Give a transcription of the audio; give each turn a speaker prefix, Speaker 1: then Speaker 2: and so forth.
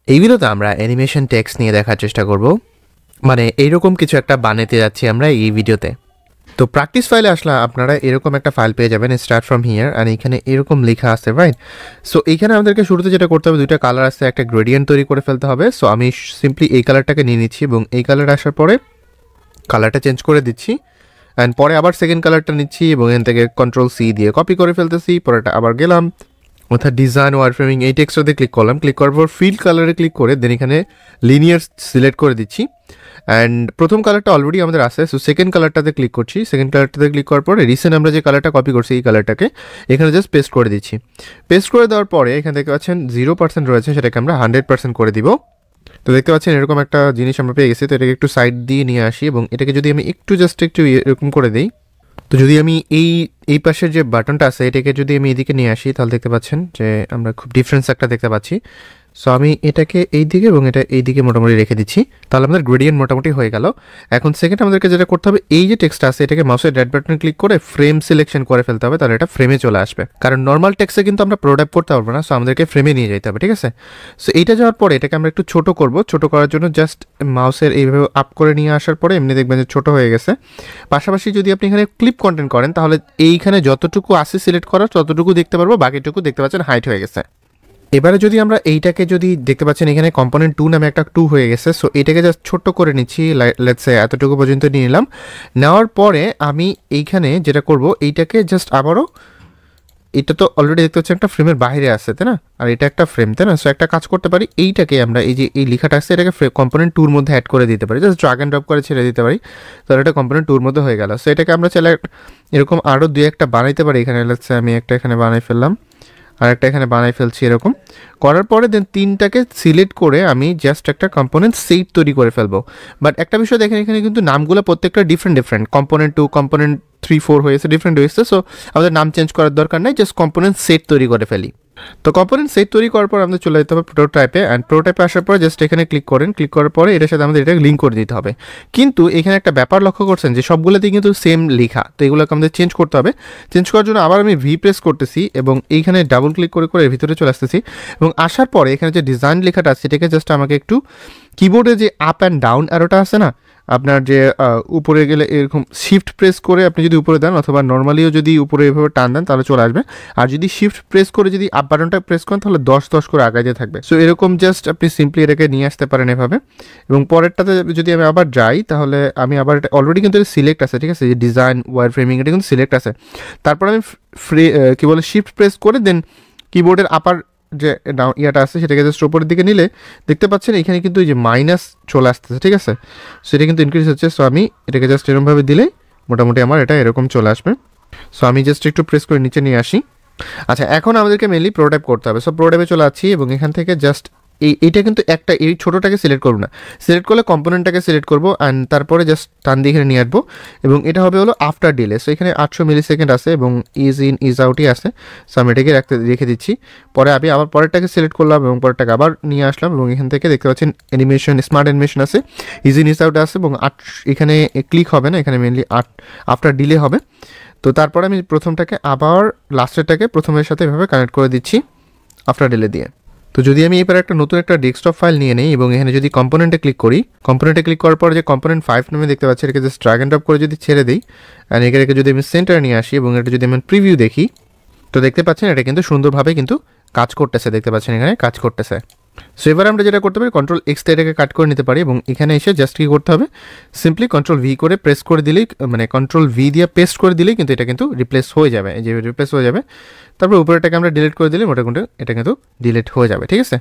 Speaker 1: এই ভিডিওতে আমরা অ্যানিমেশন টেক্সট নিয়ে দেখার চেষ্টা করব, মানে এইরকম কিছু একটা বানাতে যাচ্ছি আমরা এই ভিডিওতে। তো প্র্যাকটিস ফাইলে আসলে আপনারা এরকম একটা ফাইল পেয়ে যাবেন, স্টার্ট ফ্রম হিয়ার, আর এখানে এরকম লেখা আছে, রাইট? সো এইখানে আমাদেরকে শুরুতে যেটা করতে হবে, দুইটা কালার আছে, একটা গ্রেডিয়েন্ট তৈরি করে ফেলতে হবে। সো আমি সিম্পলি এই কালারটাকে নিয়ে নিচ্ছি এবং এই কালার আসার পরে কালারটা চেঞ্জ করে দিচ্ছি, অ্যান্ড পরে আবার সেকেন্ড কালারটা নিচ্ছি এবং এখান থেকে কন্ট্রোল সি দিয়ে কপি করে ফেলতেছি। পরেটা আবার গেলাম, অর্থাৎ ডিজাইন ওয়ার ফ্রেমিং এই টেক্সটাতে ক্লিক করলাম, ক্লিক করার পর ফিল কালারে ক্লিক করে দেন এখানে লিনিয়ার সিলেক্ট করে দিচ্ছি। অ্যান্ড প্রথম কালারটা অলরেডি আমাদের আছে, সো সেকেন্ড কালারটাতে ক্লিক করছি। সেকেন্ড কালারটাতে ক্লিক করার পরে রিসেন্ট আমরা যে কালারটা কপি করছি এই কালারটাকে এখানে জাস্ট পেস্ট করে দিচ্ছি। পেস্ট করে দেওয়ার পরে এখান থেকে পাচ্ছেন 0% রয়েছে, সেটাকে আমরা 100% করে দিব। তো দেখতে পাচ্ছেন এরকম একটা জিনিস আমরা পেয়ে গেছি। তো এটাকে একটু সাইড দিয়ে নিয়ে আসি এবং এটাকে যদি আমি একটু জাস্ট একটু এরকম করে দিই, তো যদি আমি এই পাশের যে বাটনটা আছে এটাকে যদি আমি এদিকে নিয়ে আসি, তাহলে দেখতে পাচ্ছেন যে আমরা খুব ডিফারেন্স একটা দেখতে পাচ্ছি। সো আমি এটাকে এই দিকে এবং এটা এই দিকে মোটামুটি রেখে দিচ্ছি, তাহলে আমাদের গ্রেডিয়েন্ট মোটামুটি হয়ে গেল। এখন সেকেন্ড আমাদেরকে যেটা করতে হবে, এই যে টেক্সটটা আছে এটাকে মাউসের রাইট বাটনে ক্লিক করে ফ্রেম সিলেকশন করে ফেলতে হবে, তাহলে এটা ফ্রেমে চলে আসবে। কারণ নর্মাল টেক্সটে কিন্তু আমরা প্রোডাক্ট করতে পারবো না, সো আমাদেরকে ফ্রেমে নিয়ে যেতে হবে, ঠিক আছে? সো এইটা যাওয়ার পরে এটাকে আমরা একটু ছোট করব। ছোট করার জন্য জাস্ট মাউসের এইভাবে আপ করে নিয়ে আসার পরে এমনি দেখবেন যে ছোট হয়ে গেছে। পাশাপাশি যদি আপনি এখানে ক্লিপ কন্টেন্ট করেন তাহলে এইখানে যতটুকু আছে সিলেক্ট করা ততটুকু দেখতে পারবো, বাকিটুকু দেখতে পাচ্ছেন হাইট হয়ে গেছে। এবারে যদি আমরা এইটাকে যদি দেখতে পাচ্ছেন এখানে কম্পোনেন্ট 2 নামে একটা 2 হয়ে গেছে। সো এটাকে জাস্ট ছোট্ট করে নিচ্ছি, লেটস সে এতটুকু পর্যন্ত নিয়ে নিলাম। নেওয়ার পরে আমি এইখানে যেটা করব, এইটাকে জাস্ট আবারও, এটা তো অলরেডি দেখতে পাচ্ছি একটা ফ্রেমের বাইরে আছে, তাই না? আর এটা একটা ফ্রেম, তাই না? সো একটা কাজ করতে পারি, এইটাকে আমরা এই যে এই লেখাটা আছে এটাকে কম্পোনেন্ট 2 এর মধ্যে অ্যাড করে দিতে পারি, জাস্ট ড্র্যাগ অ্যান্ড ড্রপ করে ছেড়ে দিতে পারি, তাহলে এটা কম্পোনেন্ট 2 এর মধ্যে হয়ে গেল। সো এটাকে আমরা চাইলে এরকম আরও 2-1টা বানাইতে পারি। এখানে লেটস সে আমি একটা এখানে বানাই ফেললাম, আর একটা এখানে বানাই ফেলছি। এরকম করার পরে দেন 3টাকে সিলেক্ট করে আমি জাস্ট একটা কম্পোনেন্ট সেট তৈরি করে ফেলবো। বাট একটা বিষয় দেখেন, এখানে কিন্তু নামগুলো প্রত্যেকটা ডিফারেন্ট, কম্পোনেন্ট 2, কম্পোনেন্ট 3, 4 হয়েছে, ডিফারেন্ট হয়েছে। সো আমাদের নাম চেঞ্জ করার দরকার নেই, জাস্ট কম্পোনেন্ট সেট তৈরি করে ফেলি। তো কম্পোনেন্ট সেট তৈরি করার পর আমাদের চলে যেতে হবে প্রোটোটাইপে, অ্যান্ড প্রোটোটাইপে আসার পরে জাস্ট এখানে ক্লিক করেন। ক্লিক করার পরে এটার সাথে আমাদের এটা লিঙ্ক করে দিতে হবে। কিন্তু এখানে একটা ব্যাপার লক্ষ্য করছেন যে সবগুলোতেই কিন্তু সেম লেখা, তো এগুলোকে আমাদের চেঞ্জ করতে হবে। চেঞ্জ করার জন্য আবার আমি ভি প্রেস করতেছি এবং এইখানে ডাবল ক্লিক করে করে ভিতরে চলে আসতেছি এবং আসার পরে এখানে যে ডিজাইন লেখাটা আছে সেটাকে জাস্ট আমাকে একটু কিবোর্ডে যে আপ অ্যান্ড ডাউন অ্যারোটা আছে না, আপনার যে উপরে গেলে এরকম শিফট প্রেস করে আপনি যদি উপরে দেন, অথবা নর্মালিও যদি উপরে এভাবে টান দেন তাহলে চলে আসবে। আর যদি শিফট প্রেস করে যদি আপ বাটনটা প্রেস করেন তাহলে 10-10 করে আগাইতে থাকবে। সো এরকম জাস্ট আপনি সিম্পলি এটাকে নিয়ে আসতে পারেন এভাবে। এবং পরেরটাতে যদি আমি আবার যাই, তাহলে আমি আবার এটা অলরেডি কিন্তু সিলেক্ট আছে, ঠিক আছে? যে ডিজাইন ওয়ার ফ্রেমিং এটা কিন্তু সিলেক্ট আছে। তারপর আমি কী বলে শিফট প্রেস করে দেন কিবোর্ডের আপার যে ইয়াটা আছে সেটাকে জাস্ট উপরের দিকে নিলে দেখতে পাচ্ছেন এখানে কিন্তু এই যে মাইনাস চলে আসতেছে, ঠিক আছে? সেটা কিন্তু ইনক্রিজ হচ্ছে। সো আমি এটাকে জাস্ট এরকমভাবে দিলে মোটামুটি আমার এটা এরকম চলে আসবে। সো আমি জাস্ট একটু প্রেস করে নিচে নিয়ে আসি। আচ্ছা, এখন আমাদেরকে মেনলি প্রোটোটাইপ করতে হবে। সো প্রোটোটাইপে চলে আসছি এবং এখান থেকে জাস্ট এইটা কিন্তু একটা এই ছোটোটাকে সিলেক্ট করবো না, সিলেক্ট করলে কম্পোনেন্টটাকে সিলেক্ট করবো অ্যান্ড তারপরে জাস্ট টান দিয়ে এখানে নিয়ে আসবো এবং এটা হবে হলো আফটার ডিলে। সো এখানে 800 মিলিসেকেন্ড আছে এবং ইজ ইন ইজ আউটই আছে। সো আমি এটাকে রেখে দিচ্ছি। পরে আমি আবার পরেরটাকে সিলেক্ট করলাম এবং পরেরটাকে আবার নিয়ে আসলাম এবং এখান থেকে দেখতে পাচ্ছেন অ্যানিমেশন, স্মার্ট অ্যানিমেশন আছে, ইজ ইন ইজ আউট আছে এবং এখানে ক্লিক হবে না, এখানে মেনলি আফটার ডিলে হবে। তো তারপরে আমি প্রথমটাকে আবার লাস্টেরটাকে প্রথমের সাথে এভাবে কানেক্ট করে দিচ্ছি আফটার ডিলে দিয়ে। তো যদি আমি এবার একটা নতুন একটা ডেস্কটপ ফাইল নিয়ে নিই এবং এখানে যদি কম্পোনেন্টে ক্লিক করি, কম্পোনেন্টে ক্লিক করার পর যে কম্পোনেন্ট 5 নামে দেখতে পাচ্ছি এটাকে জাস্ট ড্র্যাগ অ্যান্ড ড্রপ করে যদি ছেড়ে দিই অ্যান্ড এটাকে যদি আমি সেন্টারে নিয়ে আসি এবং এটা যদি আমি প্রিভিউ দেখি, তো দেখতে পাচ্ছেন এটা কিন্তু সুন্দরভাবে কিন্তু কাজ করতেছে, দেখতে পাচ্ছেন এখানে কাজ করতেছে। সো এবার আমরা যেটা করতে পারি, কন্ট্রোল এক্স দিয়ে এটাকে কাট করে নিতে পারি এবং এখানে এসে জাস্ট কী করতে হবে, সিম্পলি কন্ট্রোল ভি করে প্রেস করে দিলেই, মানে কন্ট্রোল ভি দিয়ে পেস্ট করে দিলেই কিন্তু এটা কিন্তু রিপ্লেস হয়ে যাবে, এই যে রিপ্লেস হয়ে যাবে। তারপর উপরেটাকে আমরা ডিলিট করে দিলে মোটামুটি এটা কিন্তু ডিলিট হয়ে যাবে, ঠিক আছে?